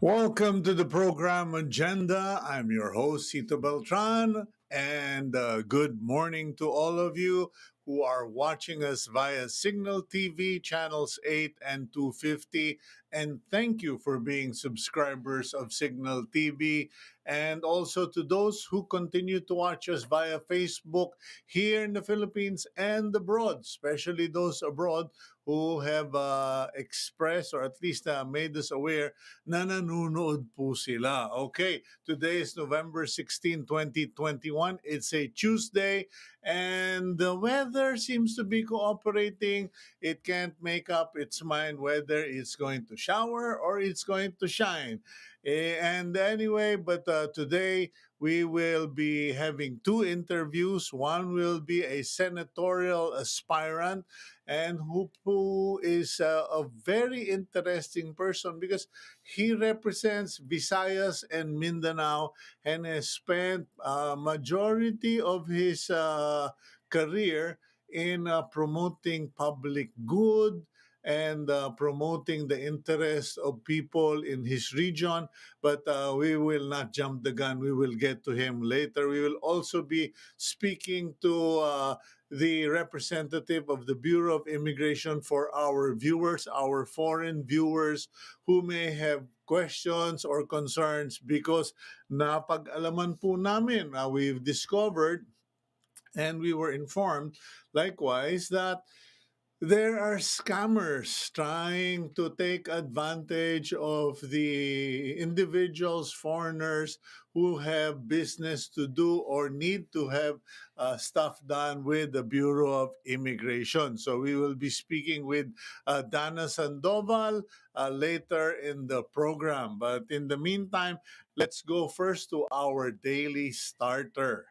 Welcome to the program Agenda. I'm your host, Cito Beltran, and good morning to all of you who are watching us via Cignal TV channels 8 and 250. And thank you for being subscribers of Cignal TV. And also to those who continue to watch us via Facebook here in the Philippines and abroad, especially those abroad who have expressed or at least made us aware na nanonood po sila. Okay, today is November 16, 2021. It's a Tuesday and the weather seems to be cooperating. It can't make up its mind whether it's going to shower or it's going to shine. And anyway, but today we will be having two interviews. One will be a senatorial aspirant and who is a very interesting person because he represents Visayas and Mindanao and has spent a majority of his career in promoting public good and promoting the interest of people in his region. But we will not jump the gun. We will get to him later. We will also be speaking to the representative of the Bureau of Immigration for our viewers, our foreign viewers who may have questions or concerns because napag-alaman po namin, we've discovered and we were informed likewise that there are scammers trying to take advantage of the individuals, foreigners who have business to do or need to have stuff done with the Bureau of Immigration. So we will be speaking with Dana Sandoval later in the program. But in the meantime, let's go first to our daily starter.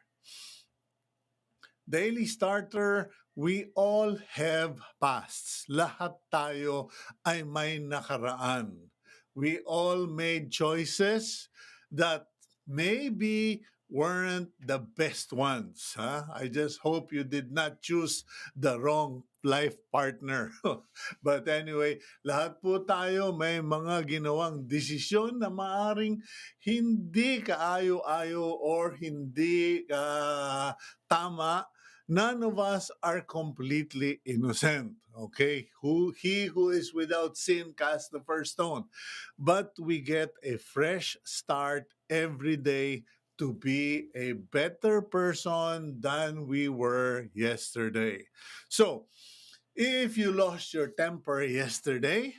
Daily starter, we all have pasts. Lahat tayo ay may nakaraan. We all made choices that maybe weren't the best ones. Huh? I just hope you did not choose the wrong life partner. But anyway, lahat po tayo may mga ginawang desisyon na maaring hindi kaayo-ayo or hindi tama. None of us are completely innocent. Okay, he who is without sin cast the first stone. But we get a fresh start every day to be a better person than we were yesterday. So, if you lost your temper yesterday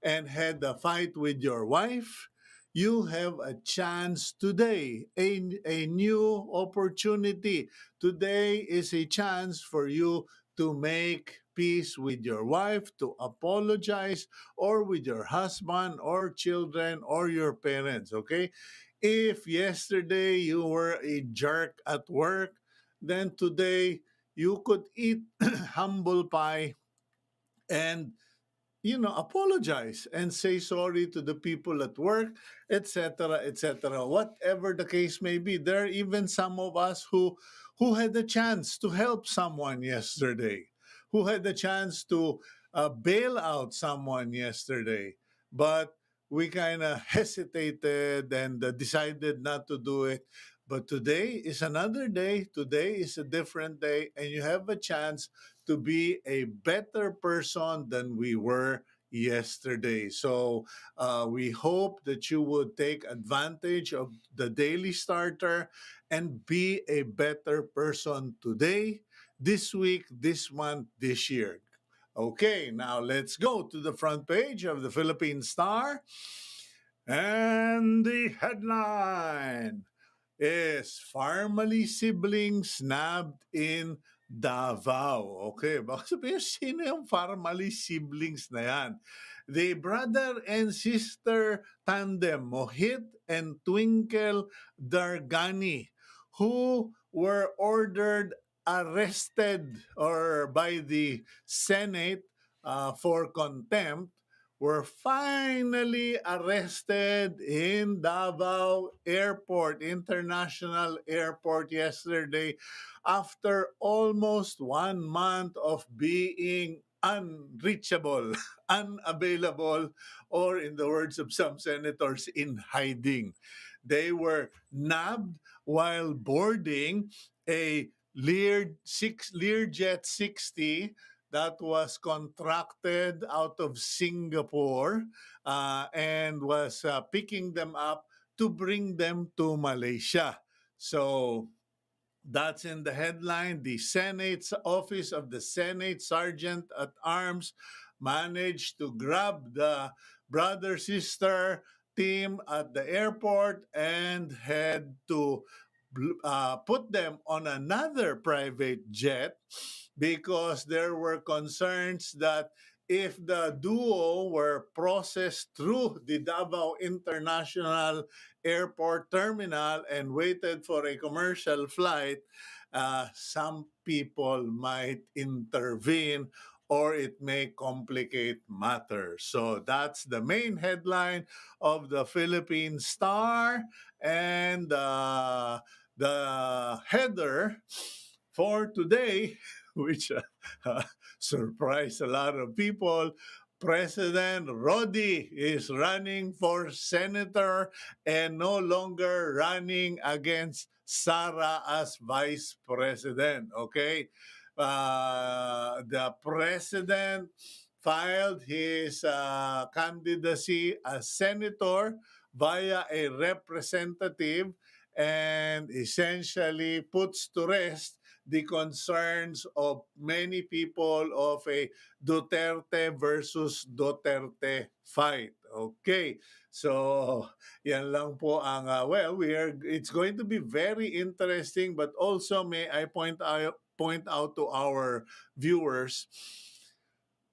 and had a fight with your wife, you have a chance today, a new opportunity. Today is a chance for you to make peace with your wife, to apologize, or with your husband, or children, or your parents, okay? If yesterday you were a jerk at work, then today you could eat humble pie and apologize and say sorry to the people at work, etc., etc. Whatever the case may be, there are even some of us who had the chance to help someone yesterday, who had the chance to bail out someone yesterday, but we kind of hesitated and decided not to do it. But today is another day. Today is a different day, and you have a chance to be a better person than we were yesterday. So we hope that you would take advantage of the daily starter and be a better person today, this week, this month, this year. Okay, now let's go to the front page of the Philippine Star. And the headline is Family Siblings Nabbed in Davao. Okay, baka sabihin, sino yung family siblings na yan? The brother and sister tandem, Mohit and Twinkle Dargani, who were ordered arrested or by the Senate for contempt, were finally arrested in Davao Airport, International Airport yesterday after almost 1 month of being unreachable, unavailable, or in the words of some senators, in hiding. They were nabbed while boarding a Learjet 60 that was contracted out of Singapore and was picking them up to bring them to Malaysia. So that's in the headline. The Senate's Office of the Senate Sergeant at Arms managed to grab the brother sister team at the airport and had to put them on another private jet because there were concerns that if the duo were processed through the Davao International Airport Terminal and waited for a commercial flight, some people might intervene or it may complicate matters. So that's the main headline of the Philippine Star. And the header for today, which surprised a lot of people. President Rodi is running for senator and no longer running against Sara as vice president. Okay. The president filed his candidacy as senator via a representative and essentially puts to rest the concerns of many people of a Duterte versus Duterte fight. Okay. So, yan lang po ang well, it's going to be very interesting, but also may I point out to our viewers,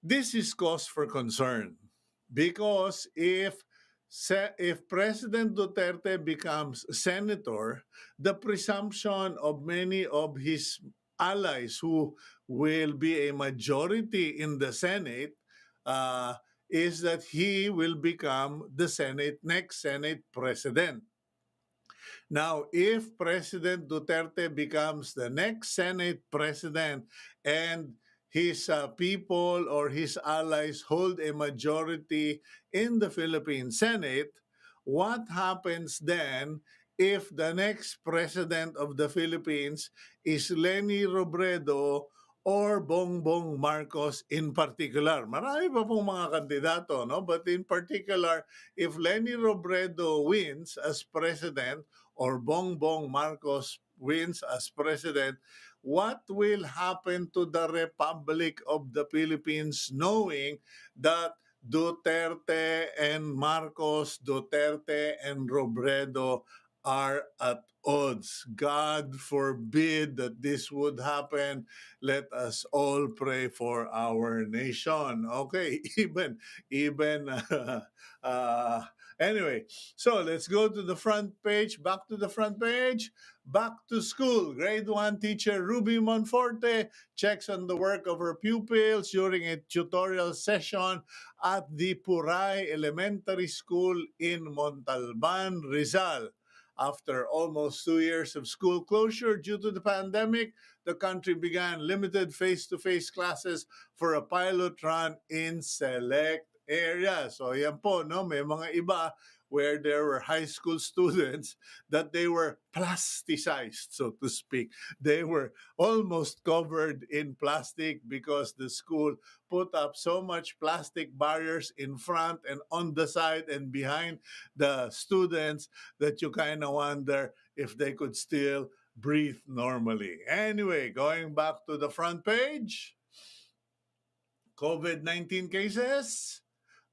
this is cause for concern because if President Duterte becomes senator, the presumption of many of his allies who will be a majority in the Senate uh, is that he will become the next Senate president. Now, if President Duterte becomes the next Senate president and his people or his allies hold a majority in the Philippine Senate, what happens then if the next president of the Philippines is Leni Robredo or Bongbong Marcos in particular? Marami pa pong mga kandidato, no? But in particular, if Leni Robredo wins as president or Bongbong Marcos wins as president, what will happen to the Republic of the Philippines knowing that Duterte and Marcos, Duterte and Robredo are at odds? God forbid that this would happen. Let us all pray for our nation. Okay, even uh, anyway, so let's go to the front page. Back to the front page. Back to school. Grade 1 teacher Ruby Monforte checks on the work of her pupils during a tutorial session at the Puray Elementary School in Montalban, Rizal. After almost 2 years of school closure due to the pandemic, the country began limited face-to-face classes for a pilot run in select areas. So yan po, no? May mga iba where there were high school students that they were plasticized, so to speak. They were almost covered in plastic because the school put up so much plastic barriers in front and on the side and behind the students that you kind of wonder if they could still breathe normally. Anyway, going back to the front page, COVID-19 cases.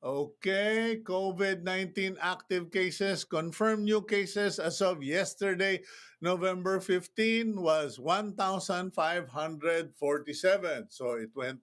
Okay, COVID-19 active cases, confirmed new cases as of yesterday, November 15, was 1,547. So it went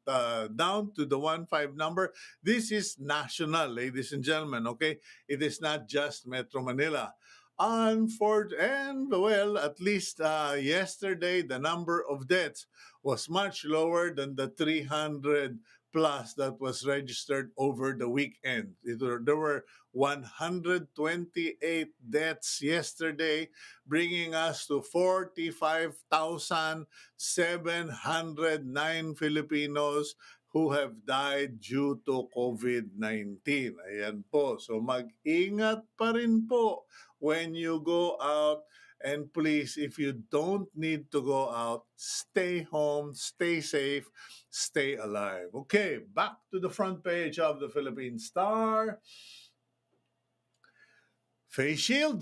down to the 1,500 number. This is national, ladies and gentlemen, okay? It is not just Metro Manila. And well, at least yesterday, the number of deaths was much lower than the 300 plus that was registered over the weekend. There were 128 deaths yesterday, bringing us to 45,709 Filipinos who have died due to COVID-19. Ayan po. So mag-ingat pa rin po when you go out. And please, if you don't need to go out, stay home, stay safe, stay alive. Okay, back to the front page of the Philippine Star. Face shield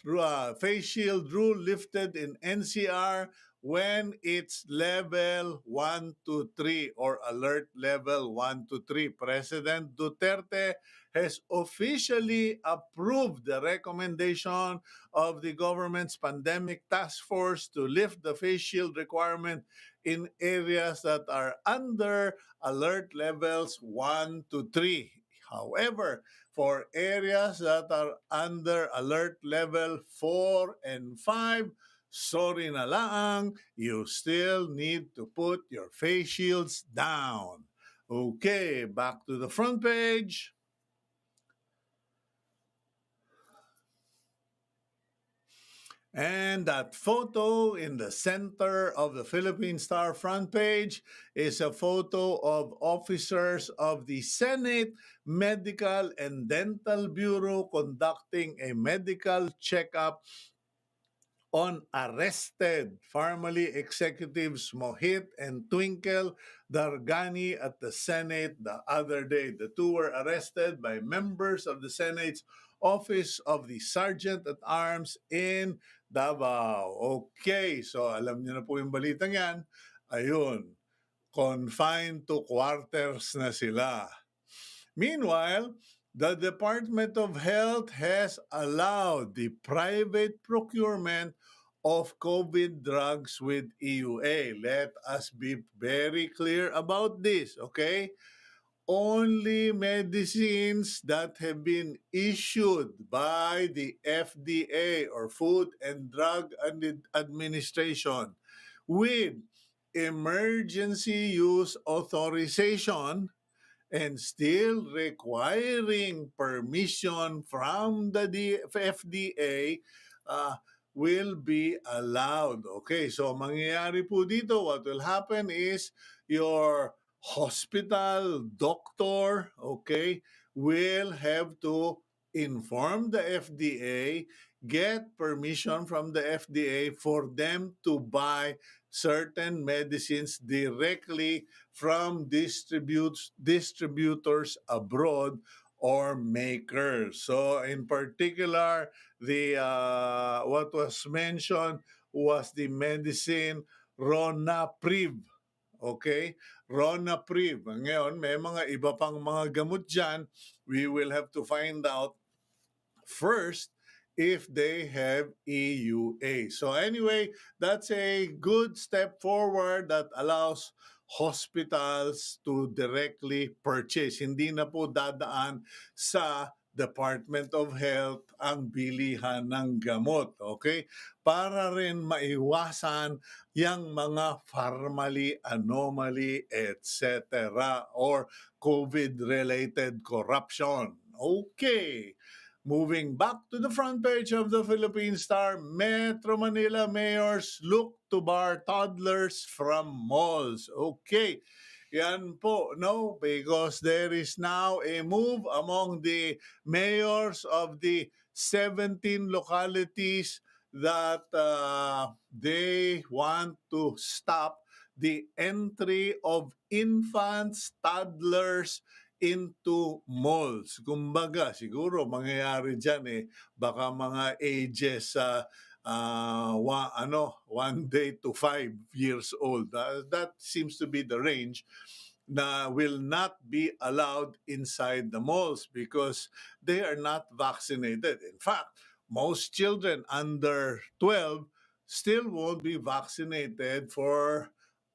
rule lifted in NCR when it's level 1 to 3 or alert level 1 to 3. President Duterte has officially approved the recommendation of the government's pandemic task force to lift the face shield requirement in areas that are under alert levels 1 to 3. However, for areas that are under alert level 4 and 5, sorry na lang, you still need to put your face shields down. Okay, back to the front page. And that photo in the center of the Philippine Star front page is a photo of officers of the Senate Medical and Dental Bureau conducting a medical checkup on arrested formerly executives Mohit and Twinkle Dargani at the Senate the other day. The two were arrested by members of the Senate's Office of the Sergeant at Arms in Davao. Okay, so alam niyo na po yung balitang yan. Ayun, confined to quarters na sila. Meanwhile, the Department of Health has allowed the private procurement of COVID drugs with EUA. Let us be very clear about this, okay? Only medicines that have been issued by the FDA or Food and Drug Administration with emergency use authorization and still requiring permission from the FDA will be allowed. Okay, so mangyayari po dito, what will happen is your hospital doctor, okay, will have to inform the FDA, get permission from the FDA for them to buy certain medicines directly from distributors abroad or makers. So in particular, the what was mentioned was the medicine Ronapriv. Okay? Ronapriv. Ngayon, may mga iba pang mga gamot dyan. We will have to find out first if they have EUA. So anyway, that's a good step forward that allows hospitals to directly purchase. Hindi na po dadaan sa Department of Health ang bilihan ng gamot, okay? Para rin maiwasan yung mga formally anomaly, etc. or COVID-related corruption. Okay. Moving back to the front page of the Philippine Star, Metro Manila mayors look to bar toddlers from malls. Okay, yan po, no? Because there is now a move among the mayors of the 17 localities that they want to stop the entry of infants, toddlers, into malls. Kumbaga, siguro mangyayari dyan baka mga ages sa 1 day to 5 years old. That seems to be the range na will not be allowed inside the malls because they are not vaccinated. In fact, most children under 12 still won't be vaccinated for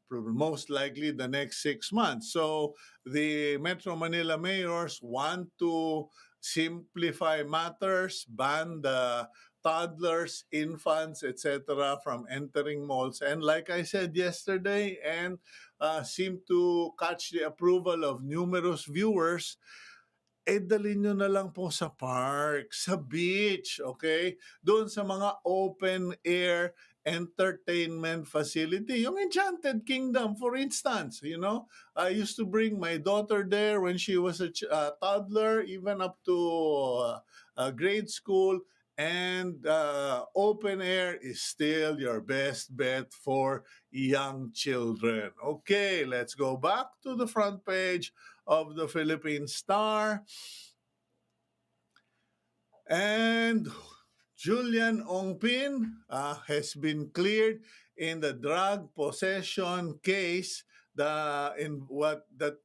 most likely the next 6 months. So the Metro Manila mayors want to simplify matters, ban the toddlers, infants, etc., from entering malls. And like I said yesterday, and seem to catch the approval of numerous viewers, dalhin nyo na lang po sa park, sa beach, okay? Doon sa mga open air entertainment facility. Yung Enchanted Kingdom, for instance, you know, I used to bring my daughter there when she was a toddler, even up to grade school. And open air is still your best bet for young children. Okay, let's go back to the front page of the Philippine Star. And Julian Ongpin has been cleared in the drug possession case in what that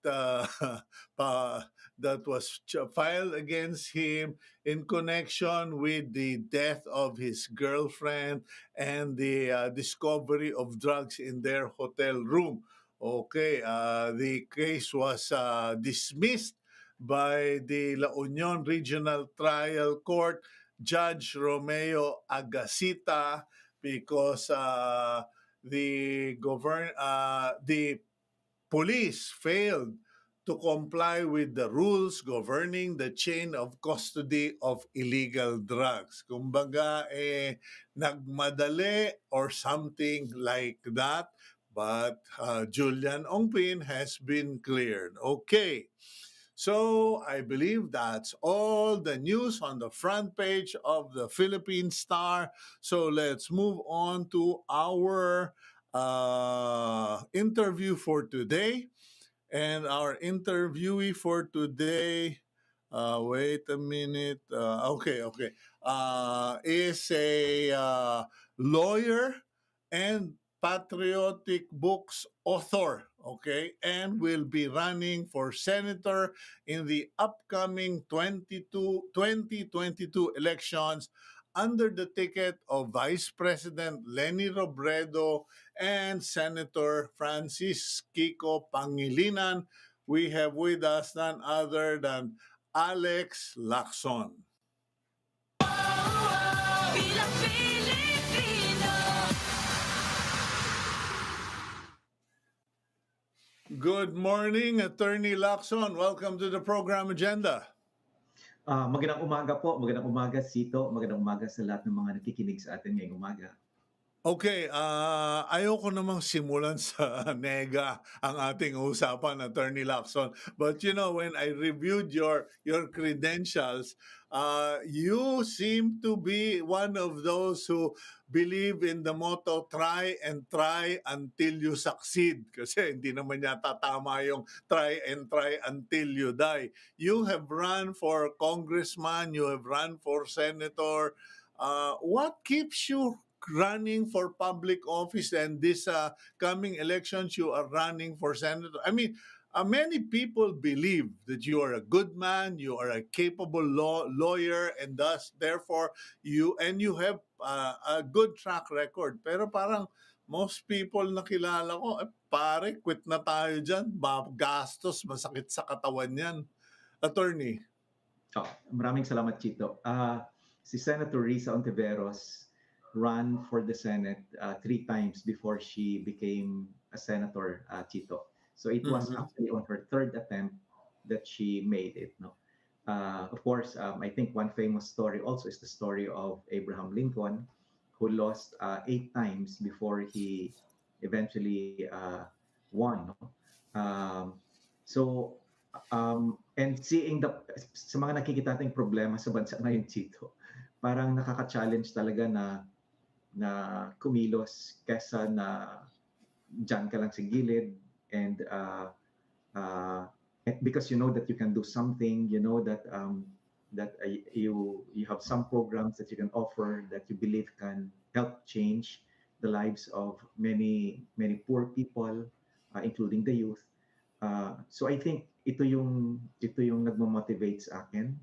that was filed against him in connection with the death of his girlfriend and the discovery of drugs in their hotel room. Okay, the case was dismissed by the La Union Regional Trial Court Judge Romeo Agasita because the police failed to comply with the rules governing the chain of custody of illegal drugs. Kumbaga, nagmadali or something like that. But Julian Ongpin has been cleared. Okay. So I believe that's all the news on the front page of the Philippine Star. So let's move on to our interview for today. And our interviewee for today, wait a minute. Is a lawyer and patriotic books author, okay, and will be running for senator in the upcoming 2022 elections under the ticket of Vice President Leni Robredo and Senator Francis Kiko Pangilinan. We have with us none other than Alex Lacson. Good morning, Attorney Lacson. Welcome to the program agenda. Magandang umaga po. Magandang umaga, Cito. Magandang umaga sa lahat ng mga nakikinig sa atin ngayong umaga. Okay, ayoko namang simulan sa nega ang ating usapan, Attorney Lacson. But you know, when I reviewed your credentials, you seem to be one of those who believe in the motto, try and try until you succeed. Kasi hindi naman yata tama yung try and try until you die. You have run for congressman, you have run for senator. What keeps you running for public office, and this coming elections you are running for senator? I mean, many people believe that you are a good man, you are a capable lawyer, and thus therefore you have a good track record. Pero parang most people na kilala ko, pare, quit na tayo dyan, gastos, masakit sa katawan yan. Attorney. Maraming salamat, Chito. Si Senator Risa Ontiveros ran for the Senate 3 times before she became a senator, Chito. So it was actually on her 3rd attempt that she made it. No, of course, I think one famous story also is the story of Abraham Lincoln, who lost 8 times before he eventually won. No? So and seeing sa mga nakikita nating problema sa bansa ngayon, Chito, parang nakaka-challenge talaga na kumilos kesa na dyan ka lang sa gilid and because you know that you can do something, you know that you have some programs that you can offer that you believe can help change the lives of many poor people, including the youth. So I think ito yung nagmo-motivate sa akin,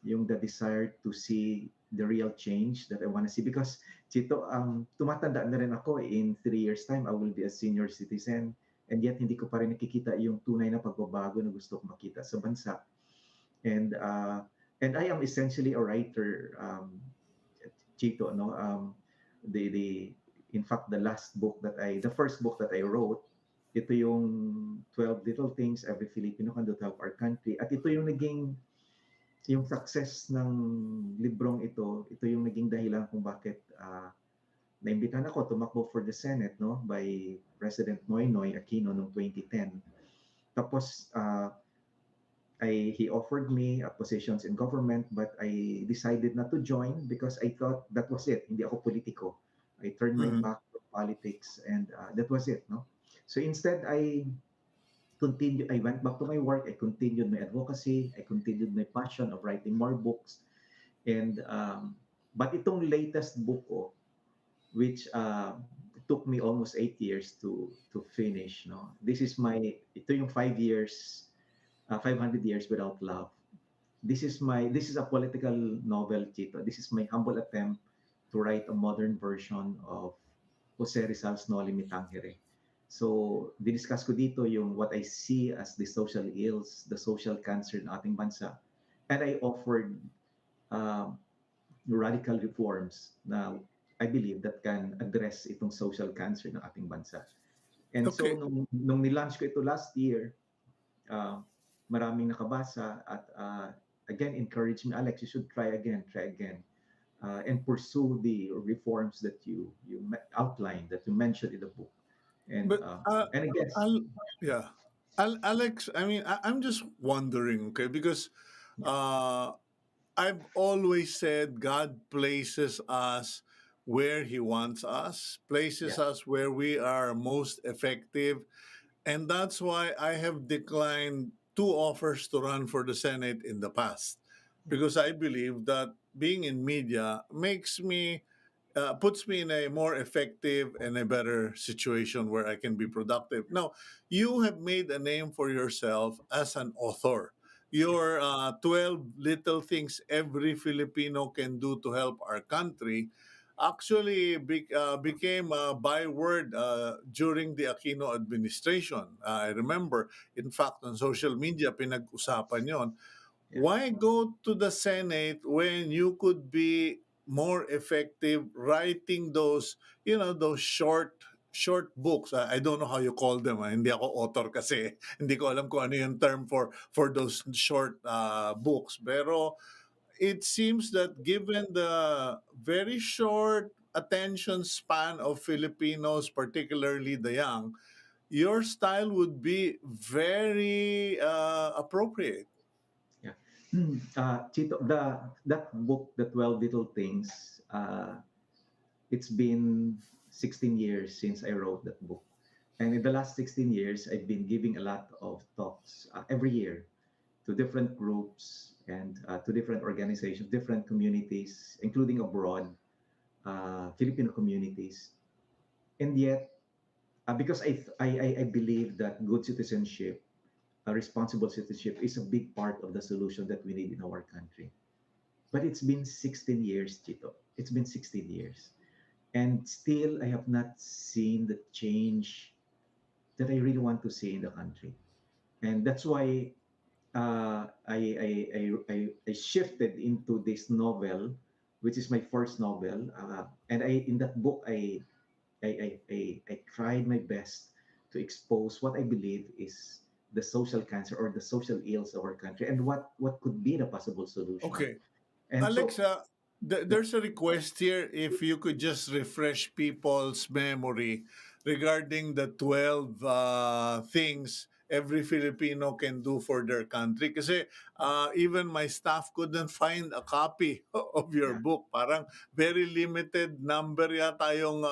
yung the desire to see the real change that I want to see. Because Chito, tumatanda na rin ako. In 3 years time, I will be a senior citizen, and yet hindi ko pa rin nakikita yung tunay na pagbabago na gusto ko makita sa bansa. And I am essentially a writer, Chito, no? In fact, the first book that I wrote, ito yung 12 Little Things Every Filipino Can Do to Help Our Country. At ito yung success ng librong ito yung naging dahilan kung bakit naimbitahan ako tumakbo for the Senate, no, by President Noynoy Aquino noong 2010. Tapos he offered me positions in government, but I decided not to join because I thought that was it. Hindi ako politiko. I turned my Mhm. back to politics, and that was it. No, so instead I went back to my work. I continued my advocacy. I continued my passion of writing more books. And but itong latest book ko, which took me almost 8 years to finish. No, this is ito yung 5 years, 500 years without love. This is a political novel, Chito. This is my humble attempt to write a modern version of Jose Rizal's Noli Me Tangere. So, diniscuss ko dito yung what I see as the social ills, the social cancer ng ating bansa. And I offered um, radical reforms na I believe that can address itong social cancer ng ating bansa. And so, Okay. nung nilaunch ko ito last year, uh, maraming nakabasa at again encourage me, Alex, you should try again, and pursue the reforms that you outlined, that you mentioned in the book. But And I guess, Al, yeah, Alex. I mean, I'm just wondering, okay, because yeah, uh, I've always said God places us where He wants us, places yeah, us where we are most effective. And that's why I have declined two offers to run for the Senate in the past. yeah, Because I believe that being in media puts me in a more effective and a better situation where I can be productive. Now, you have made a name for yourself as an author. yeah, Your 12 little things every Filipino can do to help our country actually became a byword during the Aquino administration. I remember, in fact, on social media, pinag-usapan yon. yeah, Why go to the Senate when you could be more effective writing those, those short books. I don't know how you call them. Hindi ako author kasi. Hindi ko alam kung ano yung term for those short books. Pero it seems that given the very short attention span of Filipinos, particularly the young, your style would be very appropriate. yeah. Chito, that book, The 12 Little Things, it's been 16 years since I wrote that book. And in the last 16 years, I've been giving a lot of talks every year to different groups and to different organizations, different communities, including abroad, Filipino communities. And yet, because I believe that good citizenship, responsible citizenship, is a big part of the solution that we need in our country. But it's been 16 years, Chito. It's been 16 years. And still, I have not seen the change that I really want to see in the country. And that's why I shifted into this novel, which is my first novel. And in that book, I tried my best to expose what I believe is the social cancer or the social ills of our country and what could be the possible solution. Okay. And so, Alexa, yeah, there's a request here if you could just refresh people's memory regarding the 12 things every Filipino can do for their country. Kasi even my staff couldn't find a copy of your yeah, book. Parang very limited number yata yung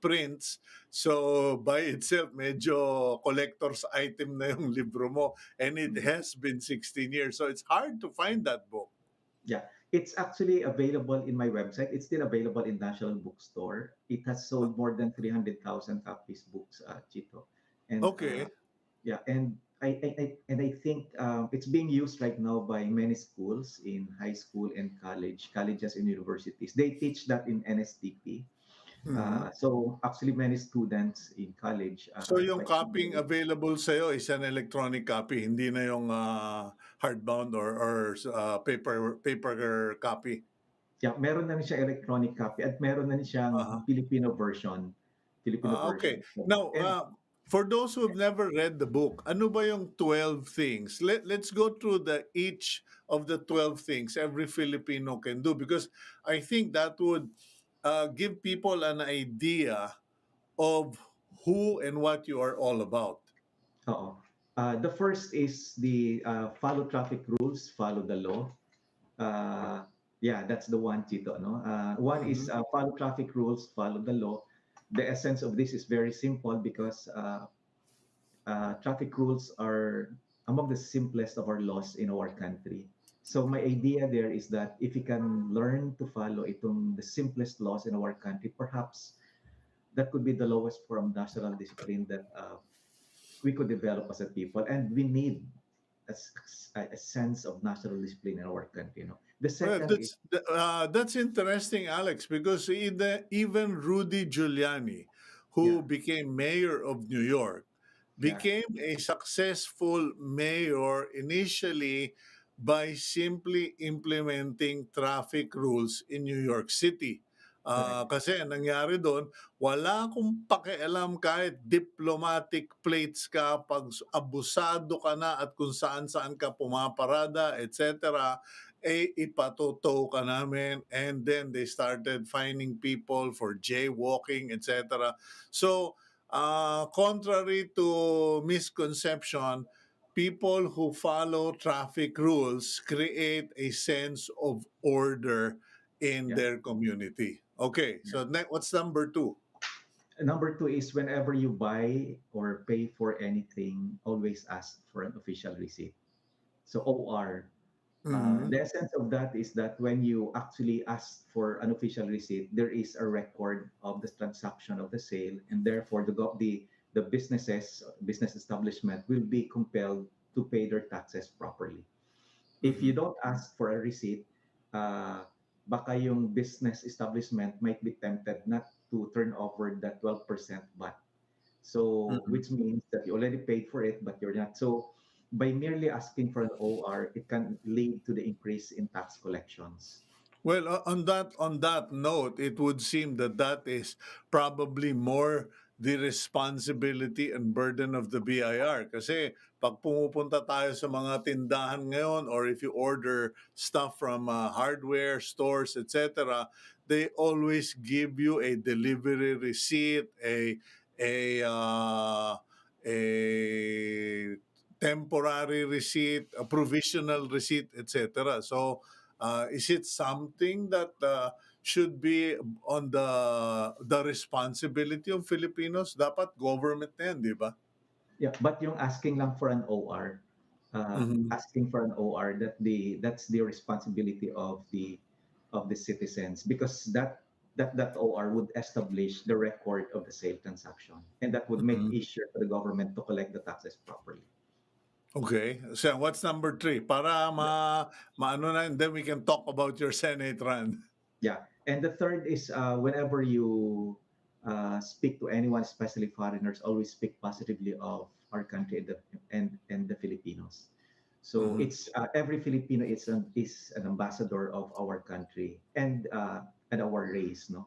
prints. So by itself, medyo collector's item na yung libro mo. And it mhm, has been 16 years. So it's hard to find that book. yeah. It's actually available in my website. It's still available in National Bookstore. It has sold more than 300,000 copies books, Chito. And Okay. yeah, and I think it's being used right now by many schools in high school and colleges and universities. They teach that in NSTP. Mhm. So actually, many students in college So are yung quite copying familiar. available sa'yo is an electronic copy, hindi na yung hardbound or paper copy. Yeah, meron na rin siya electronic copy at meron na rin siyang Uh-huh. Filipino version. Filipino Okay. version. So, Now, and for those who have never read the book, ano ba yung 12 things? Let's go through each of the 12 things every Filipino can do because I think that would give people an idea of who and what you are all about. Oo. The first is the follow traffic rules, follow the law. Uh, yeah, that's the one, Chito. No? One is Mhm. follow traffic rules, follow the law. The essence of this is very simple because traffic rules are among the simplest of our laws in our country. So my idea there is that if we can learn to follow itong the simplest laws in our country, perhaps that could be the lowest form of national discipline that we could develop as a people, and we need a sense of national discipline in our country. You know, the Well, second is that's interesting, Alex, because even Rudy Giuliani, yeah, who became mayor of New York, yeah, became a successful mayor initially by simply implementing traffic rules in New York City. correct. Kasi ang nangyari doon, wala akong pakialam kahit diplomatic plates ka, pag abusado ka na at kung saan-saan ka pumaparada, etc., eh ipatotow ka namin, and then they started finding people for jaywalking, etc. So, contrary to misconception, people who follow traffic rules create a sense of order in Yeah, their community. Okay, yeah. so what's number two? Number two is whenever you buy or pay for anything, always ask for an official receipt. So OR. Mm-hmm. The essence of that is that when you actually ask for an official receipt, there is a record of the transaction of the sale, and therefore the business establishment will be compelled to pay their taxes properly. If you Mm-hmm. don't ask for a receipt, uh, baka yung business establishment might be tempted not to turn over that 12% VAT. So, Mm-hmm. which means that you already paid for it, but you're not. So, by merely asking for an OR, it can lead to the increase in tax collections. Well, on that note, it would seem that that is probably more the responsibility and burden of the BIR. Kasi pag pumupunta tayo sa mga tindahan ngayon, or if you order stuff from hardware stores, etc., they always give you a delivery receipt, a temporary receipt, a provisional receipt, etc. So, is it something that should be on the responsibility of Filipinos? Dapat government na yan, di ba? Yeah, but yung asking lang for an OR, Mhm. asking for an OR, that's the responsibility of the citizens because that OR would establish the record of the sale transaction, and that would make Mhm. easier for the government to collect the taxes properly. Okay. So what's number three? Para maano na, and then we can talk about your Senate run. Yeah, and the third is whenever you speak to anyone, especially foreigners, always speak positively of our country and the Filipinos. So Mhm. it's every Filipino is an ambassador of our country and our race, no?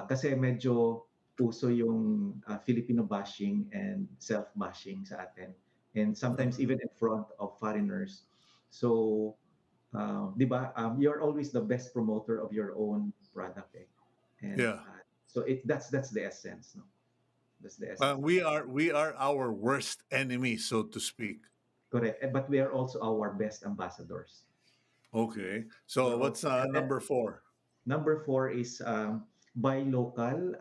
Kasi medyo uso yung Filipino bashing and self bashing sa atin, and sometimes Mhm. even in front of foreigners. So di ba, you're always the best promoter of your own product, eh? And Yeah. so that's the essence, no? That's the essence of We it. are our worst enemy, so to speak. Correct. But we are also our best ambassadors. Okay. We're So what's also and number four? number four is buy local,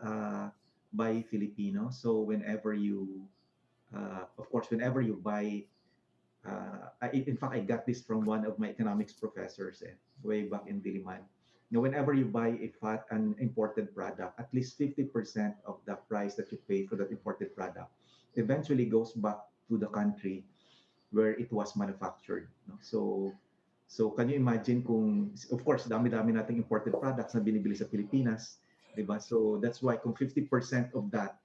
buy Filipino. So whenever you, of course, whenever you buy, in fact, I got this from one of my economics professors way back in Diliman. You know, whenever you buy an imported product, at least 50% of the price that you pay for that imported product eventually goes back to the country where it was manufactured. No? So can you imagine kung, of course, dami-dami nating imported products na binibili sa Pilipinas, di ba? So that's why kung 50% of that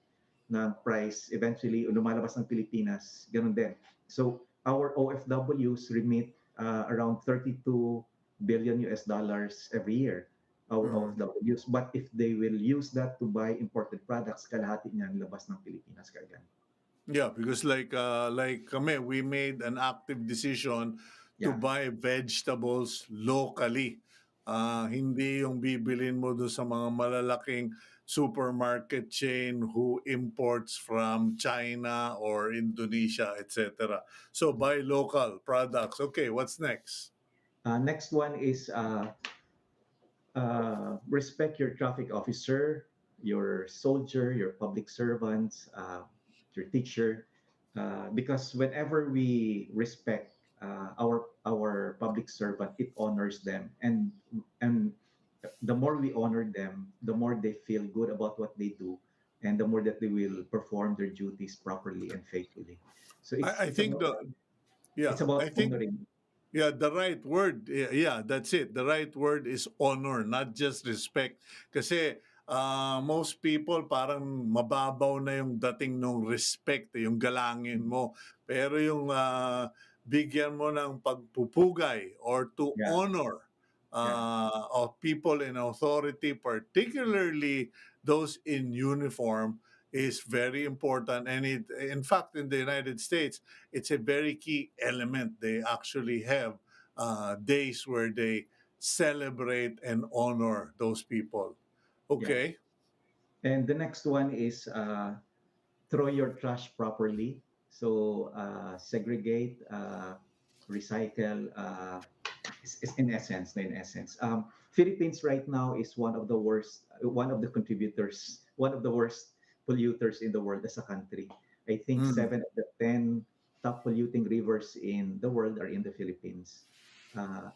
na price eventually lumalabas ng Pilipinas, ganun din. So our OFWs remit around 32 billion US dollars every year, our Mhm. OFWs. But if they will use that to buy imported products, kalahati niyan labas ng Pilipinas kagad. Yeah, because like kami, we made an active decision to Yeah, buy vegetables locally. Hindi yung bibilin mo doon sa mga malalaking supermarket chain who imports from China or Indonesia, etc. So buy local products. Okay, what's next? Next one is respect your traffic officer, your soldier, your public servants, your teacher, because whenever we respect our public servant, it honors them, and the more we honor them, the more they feel good about what they do, and the more that they will perform their duties properly and faithfully. So I it's think about the it's yeah, about I think honoring. yeah, the right word, yeah, that's it. The right word is honor, not just respect. Kasi most people parang mababaw na yung dating nung respect, yung galangin mo. Pero yung bigyan mo ng pagpupugay or to Yeah, honor yeah, of people in authority, particularly those in uniform, is very important. And in fact, in the United States, it's a very key element. They actually have days where they celebrate and honor those people. yeah. Okay. And the next one is throw your trash properly. So segregate, recycle. Is in essence, in essence, Philippines right now is one of the worst, one of the contributors, one of the worst polluters in the world as a country. I think Mm. 7 of the 10 top polluting rivers in the world are in the Philippines.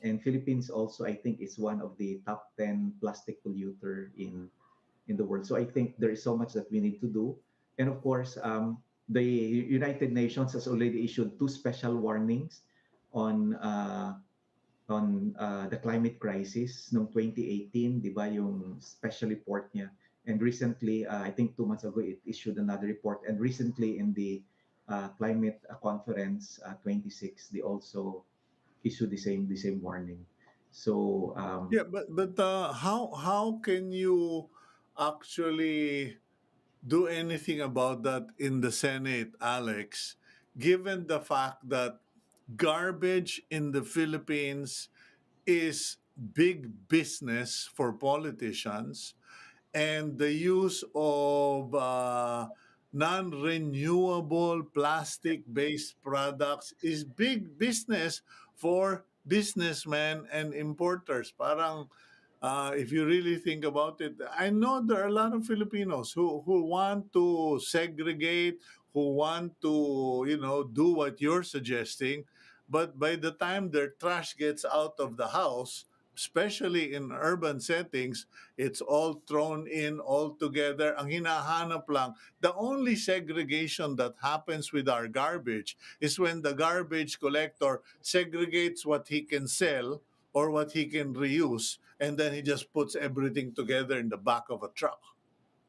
And Philippines also, I think, is one of the top 10 plastic polluter in the world. So I think there is so much that we need to do. And of course, the United Nations has already issued two special warnings on the climate crisis noong 2018, di ba, yung special report niya. And recently, I think 2 months ago, it issued another report. And recently in the climate conference 26, they also issued the same warning. So Yeah, but how can you actually do anything about that in the Senate, Alex, given the fact that garbage in the Philippines is big business for politicians, and the use of non-renewable plastic-based products is big business for businessmen and importers. Parang if you really think about it, I know there are a lot of Filipinos who want to segregate, who want to, do what you're suggesting. But by the time their trash gets out of the house, especially in urban settings, it's all thrown in all together. Ang hinahanap lang, the only segregation that happens with our garbage is when the garbage collector segregates what he can sell or what he can reuse, and then he just puts everything together in the back of a truck.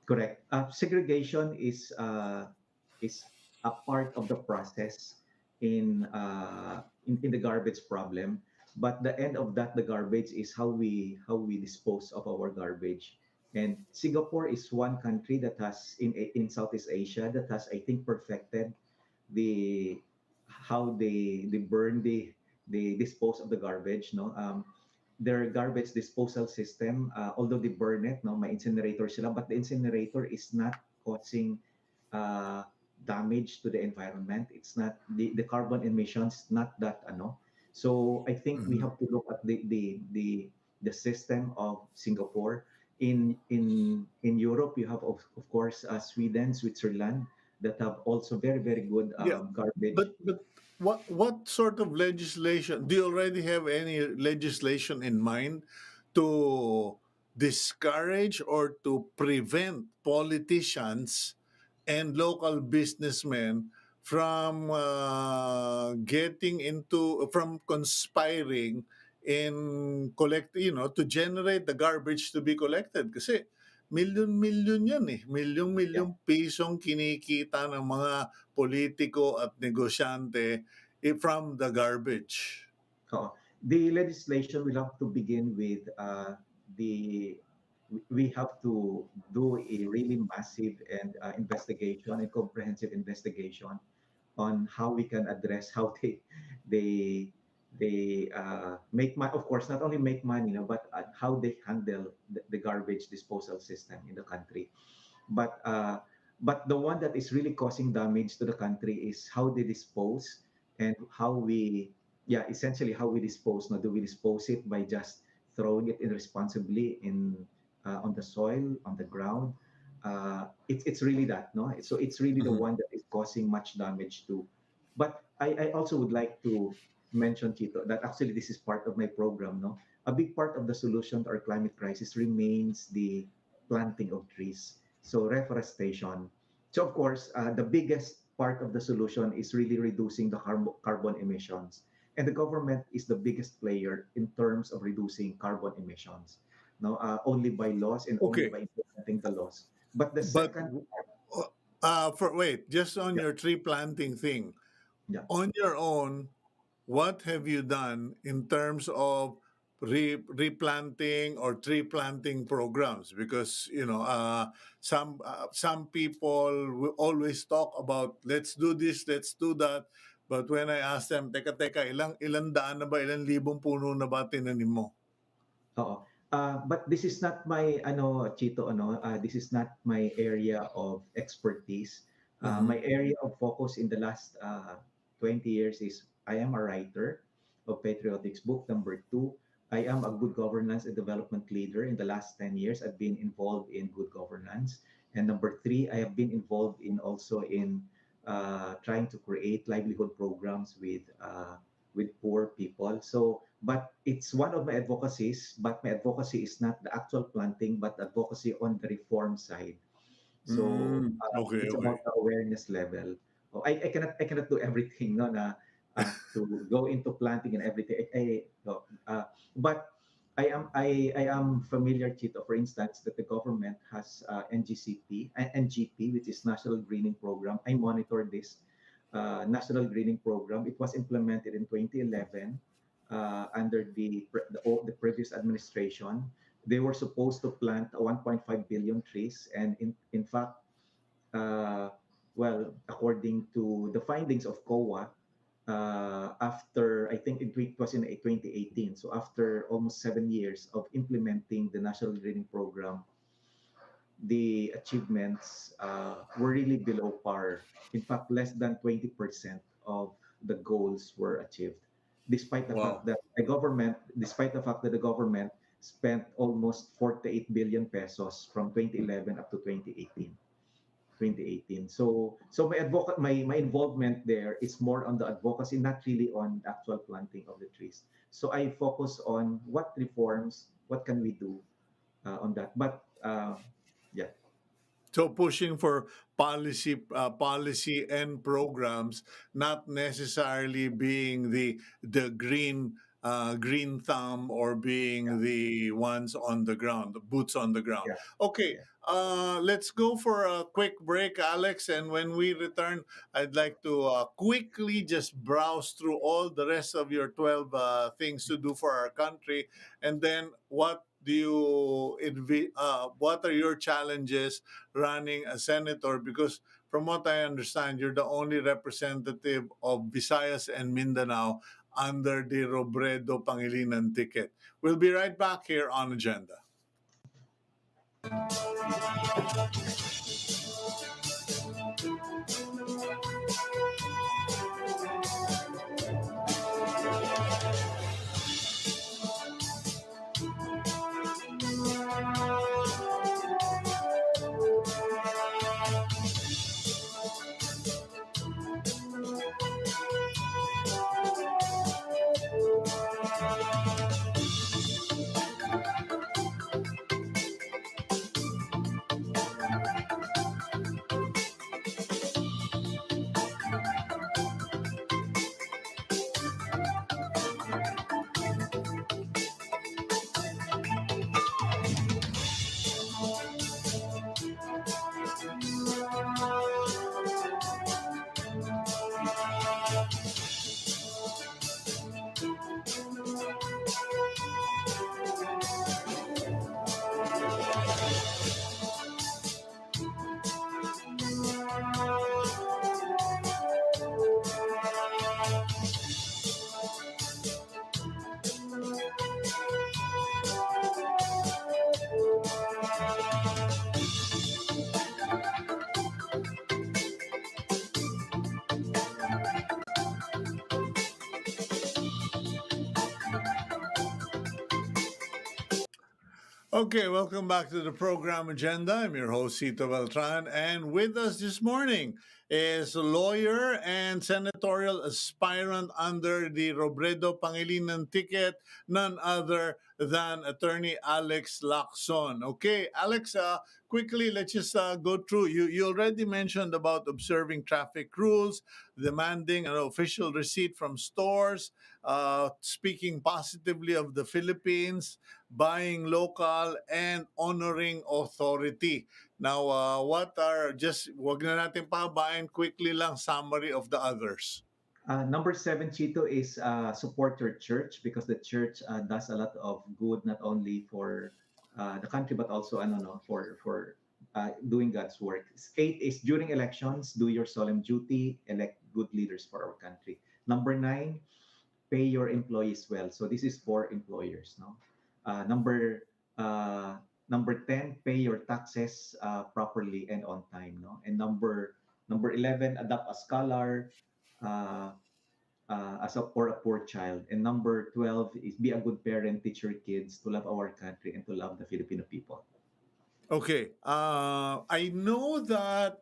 correct. Segregation is a part of the process in the garbage problem. But the end of that, the garbage is how we dispose of our garbage. And Singapore is one country that has in Southeast Asia that has, I think, perfected the how they burn they dispose of the garbage. No, their garbage disposal system, although they burn it, no, may incinerator sila, but the incinerator is not causing uh, damage to the environment. It's not the carbon emissions, not that ano. So I think we Mhm. have to look at the system of Singapore. In Europe, you have of course Sweden, Switzerland that have also very good Yeah, garbage. but what sort of legislation do you already have any legislation in mind to discourage or to prevent politicians and local businessmen from getting into from conspiring in collect to generate the garbage to be collected kasi milyon-milyon yan eh. Yeah. Milyong-milyong pisong kinikita ng mga politiko at negosyante from the garbage. The legislation will have to begin with the we have to do a really massive and investigation and comprehensive investigation on how we can address how they they make money. Of course, not only make money, but how they handle the garbage disposal system in the country. But but the one that is really causing damage to the country is how they dispose and how we, yeah, essentially how we dispose. Now, do we dispose it by just throwing it irresponsibly in on the soil, on the ground? It's really that, no. So it's really the Mhm. one that is causing much damage too. But I also would like to mention, Chito, that actually this is part of my program. No, a big part of the solution to our climate crisis remains the planting of trees. So reforestation. So of course, the biggest part of the solution is really reducing the carbon emissions. And the government is the biggest player in terms of reducing carbon emissions. No, only by laws and only Okay, by implementing the laws. But the but second, for wait, just on yeah, your tree planting thing, yeah. on your own, what have you done in terms of replanting or tree planting programs? Because some people will always talk about let's do this, let's do that. But when I ask them, teka, ilang daan na ba, ilang libong puno na ba tinanim mo? Oo. But this is not my Chito, this is not my area of expertise. Mm-hmm. My area of focus in the last 20 years is I am a writer of Patriotics Book number 2. I am a good governance and development leader. In the last 10 years, I've been involved in good governance. And number 3, I have been involved in also in trying to create livelihood programs with poor people. So, but it's one of my advocacies, but my advocacy is not the actual planting, but advocacy on the reform side. So Okay, it's okay. about the awareness level. Oh, I cannot do everything, no, na to go into planting and everything. No, but I am familiar, Chito, for instance, that the government has NGP, which is National Greening Program. I monitor this National Greening Program. It was implemented in 2011 under the previous administration. They were supposed to plant 1.5 billion trees, and in fact, uh, well, according to the findings of COA, after I think it was in 2018, so after almost 7 years of implementing the National Greening Program, the achievements were really below par. In fact, less than 20% of the goals were achieved, Wow. despite the fact that the government spent almost 48 billion pesos from 2011 up to 2018. So my involvement there is more on the advocacy, not really on the actual planting of the trees. So I focus on what reforms, what can we do on that. But yeah, So pushing for policy and programs, not necessarily being the green thumb or yeah, being the ones on the ground, the boots on the ground. yeah, Okay, yeah. let's go for a quick break, Alex, and when we return, I'd like to quickly just browse through all the rest of your 12 things to do for our country, and then what are your challenges running a senator? Because from what I understand, you're the only representative of Visayas and Mindanao under the Robredo-Pangilinan ticket. We'll be right back here on Agenda. Okay, welcome back to the program agenda. I'm your host, Cito Beltran, and with us this morning is a lawyer and senatorial aspirant under the Robredo-Pangilinan ticket, none other than attorney Alex Lacson. Okay, Alex, quickly, let's just go through. You already mentioned about observing traffic rules, demanding an official receipt from stores, speaking positively of the Philippines, buying local, and honoring authority. Now, what are just, wag na natin pababain, quickly lang summary of the others. Number seven, Chito, is support your church because the church does a lot of good not only for the country but also I don't know for doing God's work. Eight is during elections, do your solemn duty, elect good leaders for our country. Number nine, pay your employees well. So this is for employers, no. Number number 10, pay your taxes properly and on time, no. And number 11, adopt a scholar. Uh, as a or a poor child. And number 12 is be a good parent, teach your kids to love our country and to love the Filipino people. Okay, I know that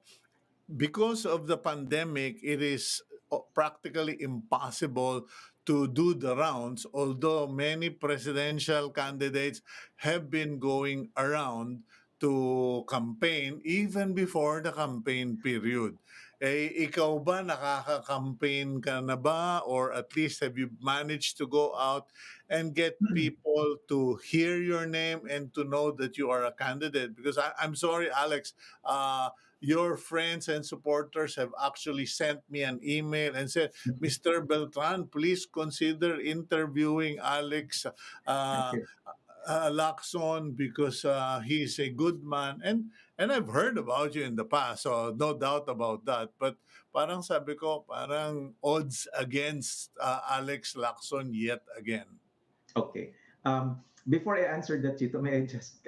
because of the pandemic, it is practically impossible to do the rounds, although many presidential candidates have been going around to campaign even before the campaign period. Ikaw ba nakaka-campaign ka na ba, or at least have you managed to go out and get people to hear your name and to know that you are a candidate? Because I'm sorry, Alex, your friends and supporters have actually sent me an email and said, Mr. Beltran, please consider interviewing Alex uh, Okay. Lacson because he's a good man. And I've heard about you in the past, so no doubt about that. But parang sabi ko, parang odds against Alex Lacson yet again. Okay. Before I answer that, Chito, may I just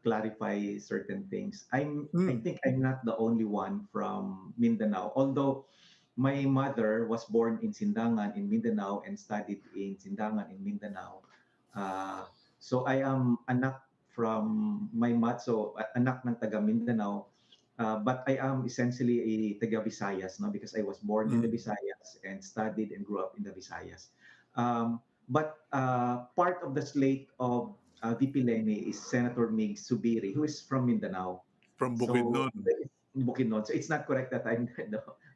clarify certain things? I Mm, think I'm not the only one from Mindanao, although my mother was born in Sindangan in Mindanao and studied in Sindangan in Mindanao. Uh, so I am anak from my mother, so anak ng taga Mindanao. But I am essentially a taga Visayas, no, because I was born in the mm, Visayas and studied and grew up in the Visayas. But part of the slate of VP Leni is Senator Mig Subiri, who is from Mindanao. from So Bukidnon. Bukidnon. So it's not correct that I'm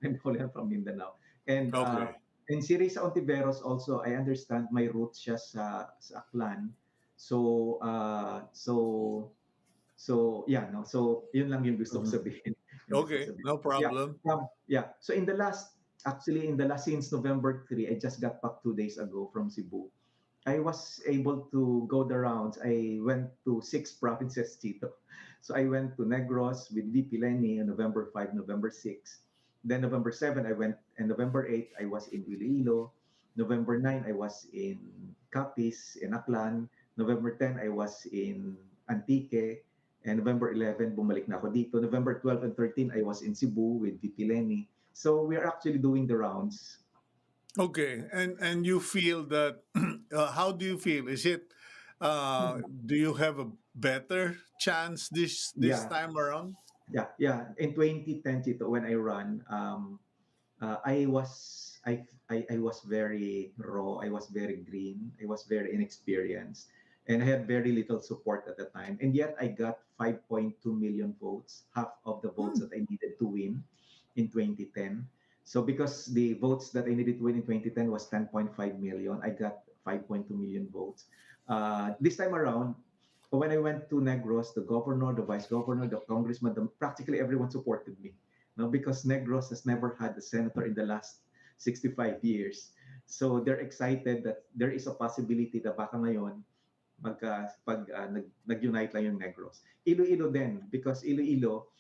I'm only from Mindanao. And uh, Okay. and si Risa Ontiveros also, I understand my roots siya sa Aklan. So yeah, no. So yun lang yung gusto ko Mhm. sabihin. Yung gusto ko Okay, sabihin. no Yeah. problem. Yeah. So actually in the last since November 3, I just got back 2 days ago from Cebu. I was able to go the rounds. I went to six provinces, Tito. So I went to Negros with VP Lenny on November 5, November 6. Then November 7, I went, and November 8, I was in Iloilo. November 9, I was in Capiz, in Aklan. November 10, I was in Antique. And November 11, bumalik na ako dito. November 12 and 13, I was in Cebu with VP Lenny. So we are actually doing the rounds. Okay, and you feel that how do you feel? Is it do you have a better chance this Yeah, time around? yeah. In 2010, Chito, when I run, I was very raw. I was very green. I was very inexperienced, and I had very little support at the time. And yet, I got 5.2 million votes, half of the votes Hmm. that I needed to win in 2010. So because the votes that I needed to win in 2010 was 10.5 million, I got 5.2 million votes. This time around, when I went to Negros, the governor, the vice governor, the congressman, practically everyone supported me. No, because Negros has never had a senator in the last 65 years. So they're excited that there is a possibility na baka ngayon nag-unite lang yung Negros. Iloilo din, because Iloilo,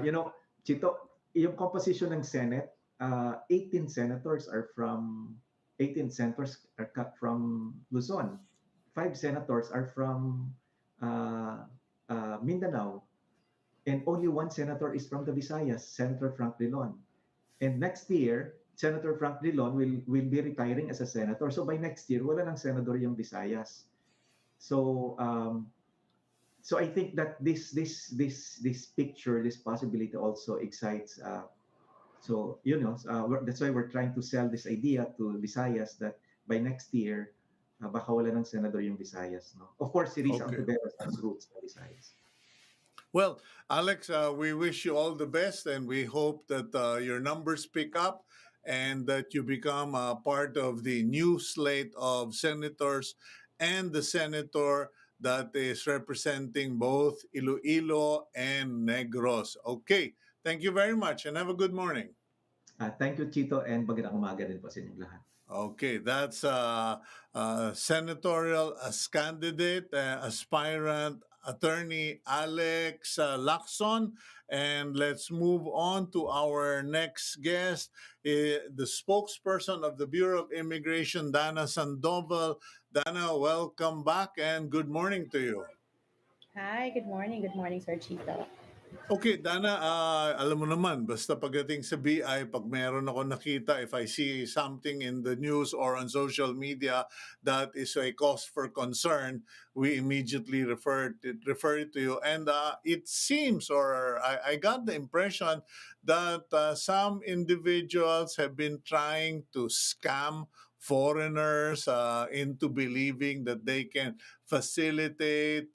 you know, Chito, yung composition ng Senate, 18 senators are from 18 senators are cut from Luzon. Five senators are from uh, Mindanao, and only one senator is from the Visayas, Senator Frank Drilon. And next year, Senator Frank Drilon will be retiring as a senator. So by next year, wala nang senador yung Visayas. So so I think that this picture, this possibility also excites. So that's why we're trying to sell this idea to Visayas that by next year, baka wala ng senador yung Visayas, no? Of course, si Risa Okay. Ontiveros has roots sa Visayas. Well, Alex, we wish you all the best, and we hope that your numbers pick up and that you become part of the new slate of senators and the senator that is representing both Iloilo and Negros. Okay. Thank you very much and have a good morning. Thank you, Chito, and magandang umaga din po sa inyong lahat. Okay, that's senatorial as candidate, aspirant attorney Alex Lacson. And let's move on to our next guest, the spokesperson of the Bureau of Immigration, Dana Sandoval. Dana, welcome back and good morning to you. Hi, good morning. Good morning, Sir Chito. Okay, Dana, alam mo naman, basta pagdating sa BI, pag meron ako nakita, if I see something in the news or on social media that is a cause for concern, we immediately refer it to you. And it seems, or I got the impression that some individuals have been trying to scam foreigners into believing that they can facilitate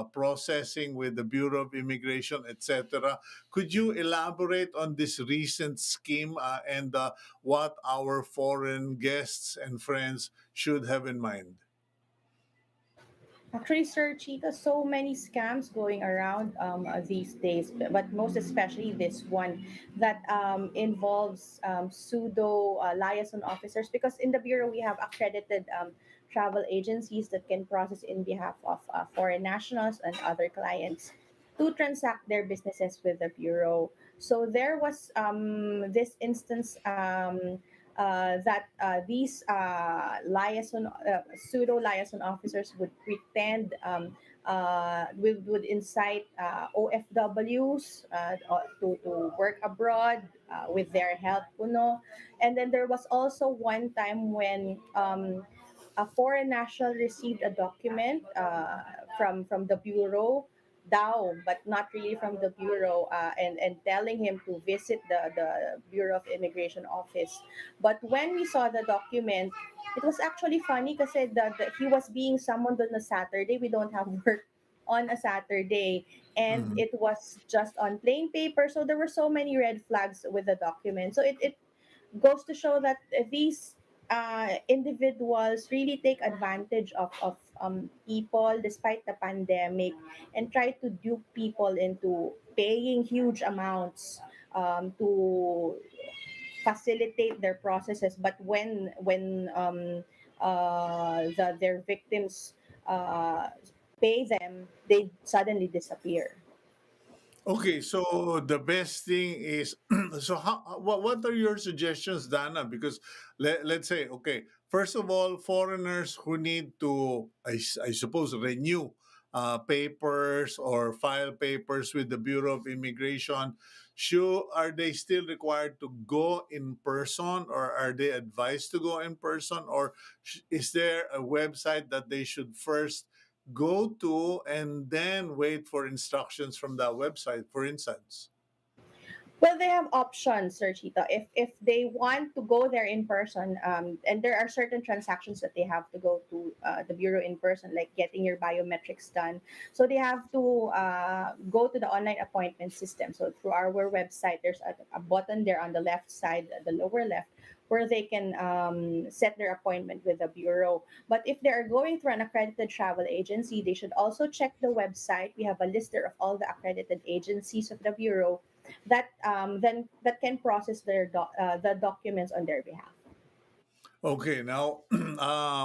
processing with the Bureau of Immigration, etc. Could you elaborate on this recent scheme and what our foreign guests and friends should have in mind? Actually, Sir Chito, so many scams going around these days, but most especially this one that involves pseudo liaison officers. Because in the Bureau, we have accredited travel agencies that can process in behalf of foreign nationals and other clients to transact their businesses with the Bureau. So there was this instance that these pseudo liaison officers would pretend would incite OFWs to work abroad with their help, and then there was also one time when a foreign national received a document from the bureau Dao, but not really from the bureau, and telling him to visit the Bureau of Immigration office. But when we saw the document, it was actually funny because he was being summoned on a Saturday. We don't have work on a Saturday, and Mhm. it was just on plain paper. So there were so many red flags with the document. So it goes to show that these individuals really take advantage of people despite the pandemic and try to dupe people into paying huge amounts to facilitate their processes. But when their victims uh, pay them, they suddenly disappear. Okay, so the best thing is so what are your suggestions, Dana? Because let's say, okay, first of all, foreigners who need to, I suppose, renew papers or file papers with the Bureau of Immigration, are they still required to go in person, or are they advised to go in person, or is there a website that they should first go to and then wait for instructions from that website, for instance? Well, they have options, Sir Chito. If they want to go there in person, and there are certain transactions that they have to go to the bureau in person, like getting your biometrics done. So they have to go to the online appointment system. So through our website, there's a button there on the left side, the lower left, where they can set their appointment with the bureau. But if they are going through an accredited travel agency, they should also check the website. We have a lister of all the accredited agencies of the bureau that that can process the documents on their behalf. Okay, now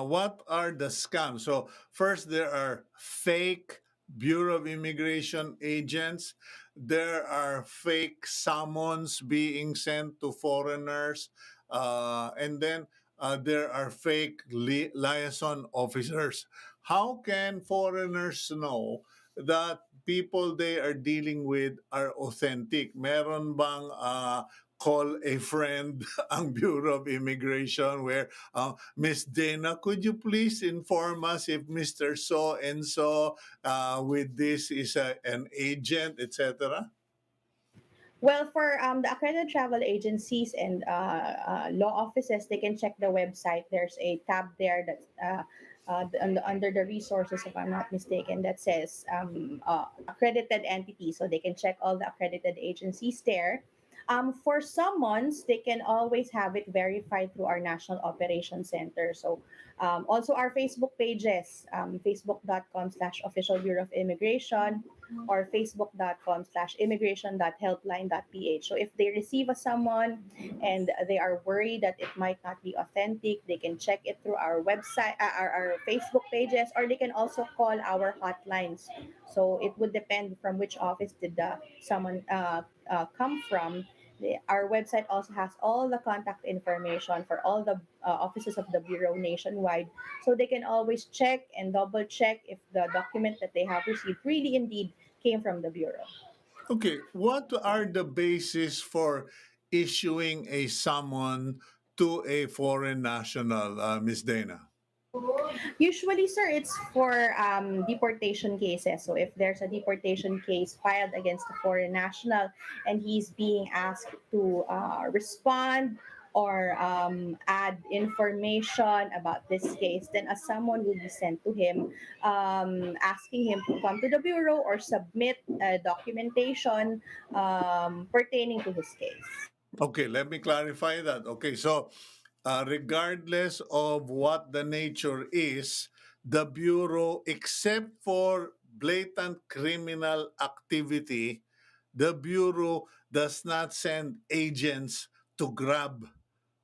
what are the scams? So first, there are fake Bureau of Immigration agents. There are fake summons being sent to foreigners, and then there are fake liaison officers. How can foreigners know that people they are dealing with are authentic? Meron bang call a friend ang Bureau of Immigration where, Miss Dana, could you please inform us if Mr. So and so with this is an agent, etc.? Well, for the accredited travel agencies and law offices, they can check the website. There's a tab there that's under the resources, if I'm not mistaken, that says accredited entities. So they can check all the accredited agencies there. For summons, they can always have it verified through our National Operations Center. So also our Facebook pages, facebook.com/official Bureau of Immigration, or facebook.com/immigration.helpline.ph. So if they receive a summon and they are worried that it might not be authentic, they can check it through our website, our Facebook pages, or they can also call our hotlines. So it would depend from which office did the summon come from. Our website also has all the contact information for all the offices of the Bureau nationwide. So they can always check and double check if the document that they have received really indeed came from the Bureau. Okay, what are the basis for issuing a summon to a foreign national, Miss Dana? Usually, sir, it's for deportation cases. So if there's a deportation case filed against a foreign national and he's being asked to respond or add information about this case, then a someone will be sent to him, asking him to come to the bureau or submit documentation pertaining to his case. Okay, let me clarify that. Okay, so regardless of what the nature is, the Bureau, except for blatant criminal activity, the Bureau does not send agents to grab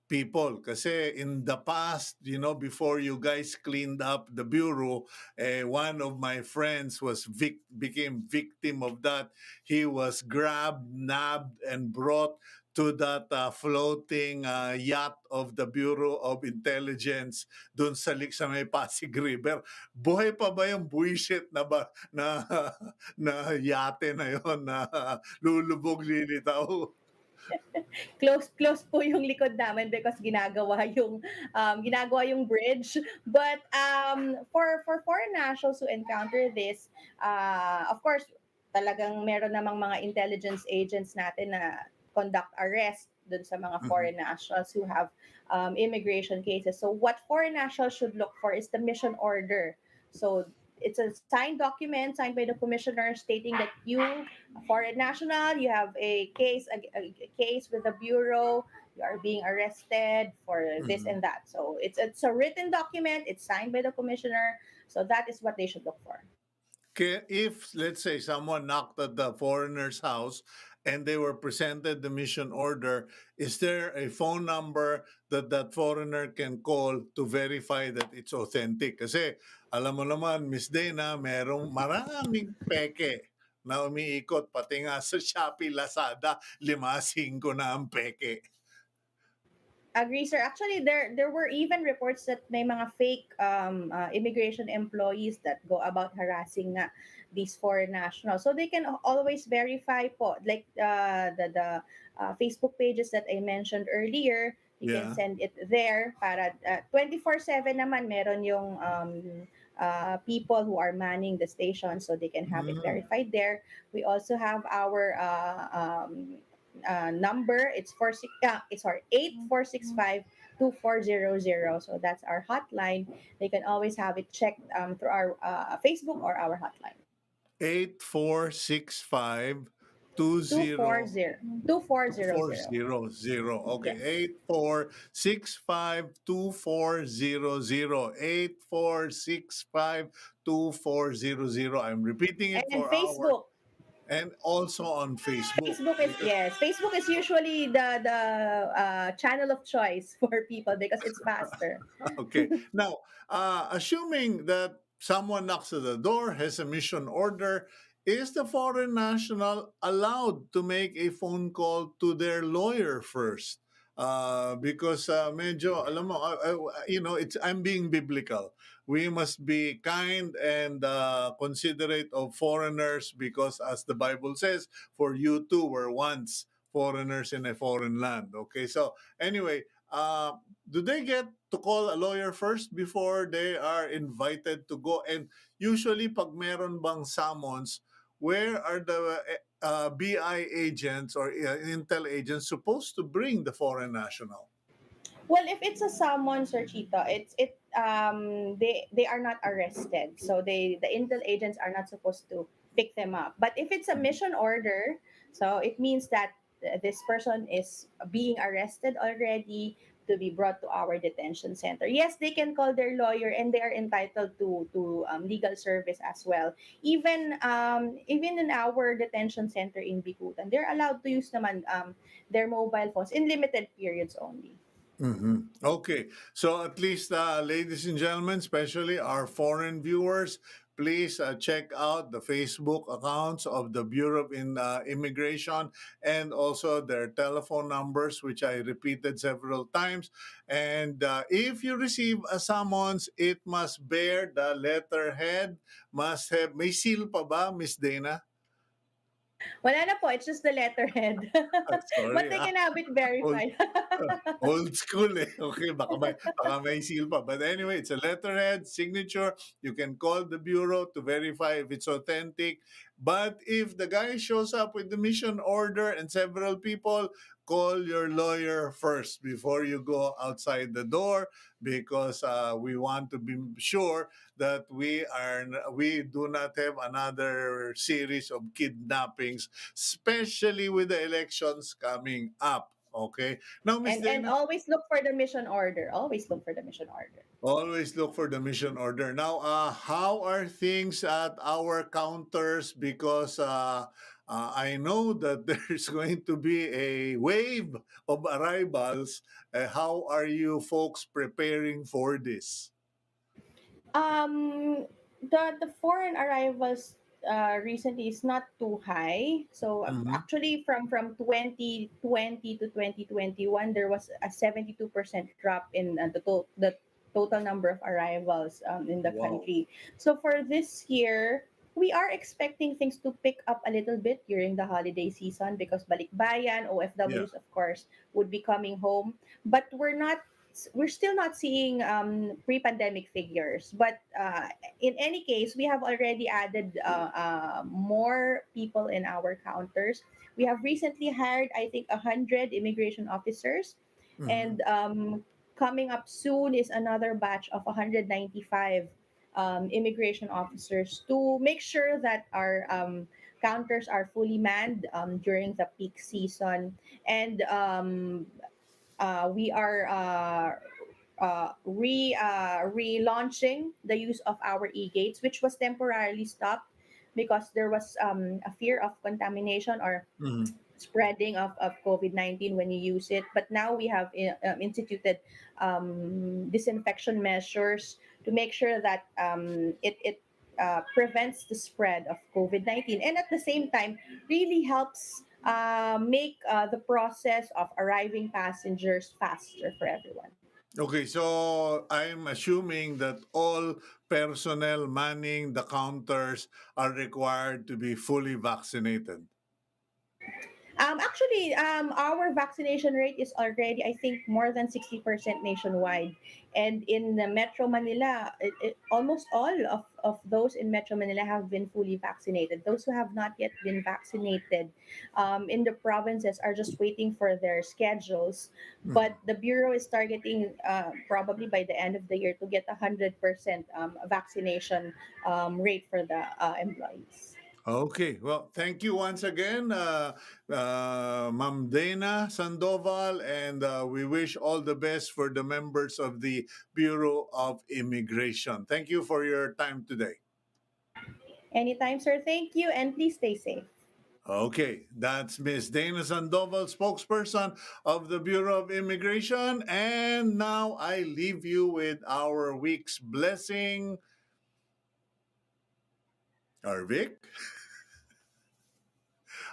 people. Kasi in the past, before you guys cleaned up the bureau, one of my friends became victim of that. He was grabbed, nabbed, and brought to that floating yacht of the Bureau of Intelligence doon sa may Pasig River. Buhay pa ba yung buwisit na na yate na yon na lulubog lilitaw? Close po yung likod namin because ginagawa yung bridge. But for foreign nationals who encounter this, of course, talagang meron namang mga intelligence agents natin na conduct arrest dun sa mga Mhm. foreign nationals who have immigration cases. So what foreign nationals should look for is the mission order. So it's a signed document signed by the commissioner stating that you, a foreign national, you have a case with the bureau, you are being arrested for this Mhm. and that. So it's a written document, it's signed by the commissioner. So that is what they should look for. If, let's say, someone knocked at the foreigner's house and they were presented the mission order, is there a phone number that that foreigner can call to verify that it's authentic? Kasi alam mo naman, Miss Dana, merong maraming peke na umiikot pati nga sa Shopee, Lazada, 5-5 na ang peke. Agree, sir. Actually, there were even reports that may mga fake immigration employees that go about harassing nga these foreign nationals. So they can always verify po, like Facebook pages that I mentioned earlier. You can Yeah. send it there para 24/7 naman meron yung people who are manning the station, so they can have it Mm. verified there. We also have our number. It's 8465-2400. So that's our hotline. They can always have it checked through our Facebook or our hotline. 8465-20. 2400. 2400. Okay, Yes. 8465-2400. 8465-2400. I'm repeating it And for our, Facebook. and also on Facebook. Facebook is Because yes. Facebook is usually the channel of choice for people because it's faster. okay. Now, assuming that someone knocks at the door, has a mission order, is the foreign national allowed to make a phone call to their lawyer first? Because medyo, alam mo, it's I'm being biblical. We must be kind and considerate of foreigners because, as the Bible says, for you too were once foreigners in a foreign land. Okay, so anyway, do they get to call a lawyer first before they are invited to go? And usually, pag meron bang summons, where are the BI agents or intel agents supposed to bring the foreign national? Well, if it's a summons or chita, they are not arrested, so the intel agents are not supposed to pick them up. But if it's a mission order, so it means that this person is being arrested already to be brought to our detention center. Yes, they can call their lawyer and they are entitled to legal service as well. Even in our detention center in Bikutan, they're allowed to use naman their mobile phones in limited periods only. Okay, so at least, ladies and gentlemen, especially our foreign viewers, please check out the Facebook accounts of the Bureau of Immigration and also their telephone numbers, which I repeated several times. And if you receive a summons, it must bear the letterhead, must have, may seal pa ba, Miss Dana? Wala na po, it's just the letterhead. But Sorry, they can have it verified. old school eh. Okay, baka may seal pa. But anyway, it's a letterhead, signature. You can call the bureau to verify if it's authentic. But if the guy shows up with the mission order and several people, call your lawyer first before you go outside the door because we want to be sure that we do not have another series of kidnappings, especially with the elections coming up. Okay. Now, Miss And Dana, always look for the mission order. Always look for the mission order. always look for the mission order. Now, how are things at our counters? Because I know that there's going to be a wave of arrivals. How are you folks preparing for this? Um, the foreign arrivals recently is not too high. So Mm-hmm. actually, from 2020 to 2021, there was a 72% drop in the total number of arrivals in the Wow. country. So for this year, we are expecting things to pick up a little bit during the holiday season because balikbayan, Yeah. OFWs, of course, would be coming home. But we're still not seeing pre-pandemic figures, but in any case, we have already added more people in our counters. We have recently hired, I think, 100 immigration officers, Mm-hmm. and coming up soon is another batch of 195 immigration officers to make sure that our counters are fully manned during the peak season. And we are relaunching the use of our e-gates, which was temporarily stopped because there was a fear of contamination or Mm-hmm. spreading of COVID-19 when you use it. But now we have instituted disinfection measures to make sure that it prevents the spread of COVID-19, and at the same time really helps make the process of arriving passengers faster for everyone. Okay, so I'm assuming that all personnel manning the counters are required to be fully vaccinated. Our vaccination rate is already, I think, more than 60% nationwide. And in the Metro Manila, almost all of those in Metro Manila have been fully vaccinated. Those who have not yet been vaccinated in the provinces are just waiting for their schedules. Mhm. But the Bureau is targeting probably by the end of the year to get 100% vaccination rate for the employees. Okay, well, thank you once again, Ma'am Dana Sandoval, and we wish all the best for the members of the Bureau of Immigration. Thank you for your time today. Anytime, sir. Thank you, and please stay safe. Okay, that's Miss Dana Sandoval, spokesperson of the Bureau of Immigration. And now I leave you with our week's blessing. Our Vic,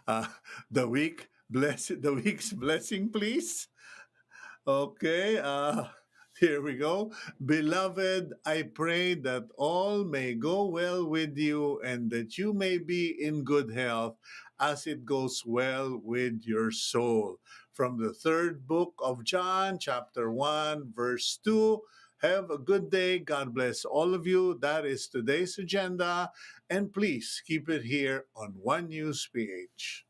uh, the week's blessing, please. Okay. Here we go. Beloved, I pray that all may go well with you and that you may be in good health as it goes well with your soul. From the third book of John, chapter 1, verse 2. Have a good day. God bless all of you. That is today's agenda. And please keep it here on One News PH.